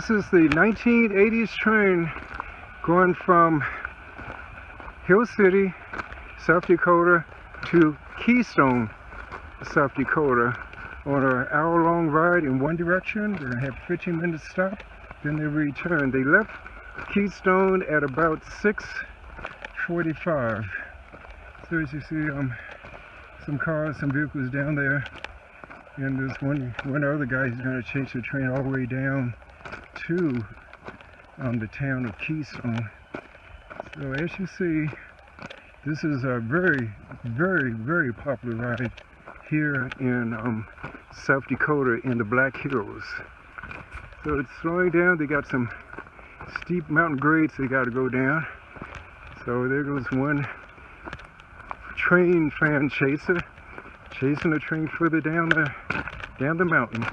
This is the 1980s train going from Hill City, South Dakota to Keystone, South Dakota on an hour-long ride in one direction. They're going to have 15 minutes stop, then they return. They left Keystone at about 6:45. So as you see, some cars, some vehicles down there, and there's one other guy who's going to chase the train all the way down to the town of Keystone. So as you see, this is a very, very, very popular ride here in South Dakota in the Black Hills. So it's slowing down. They got some steep mountain grades they got to go down. So there goes one train fan chaser chasing the train further down the mountain.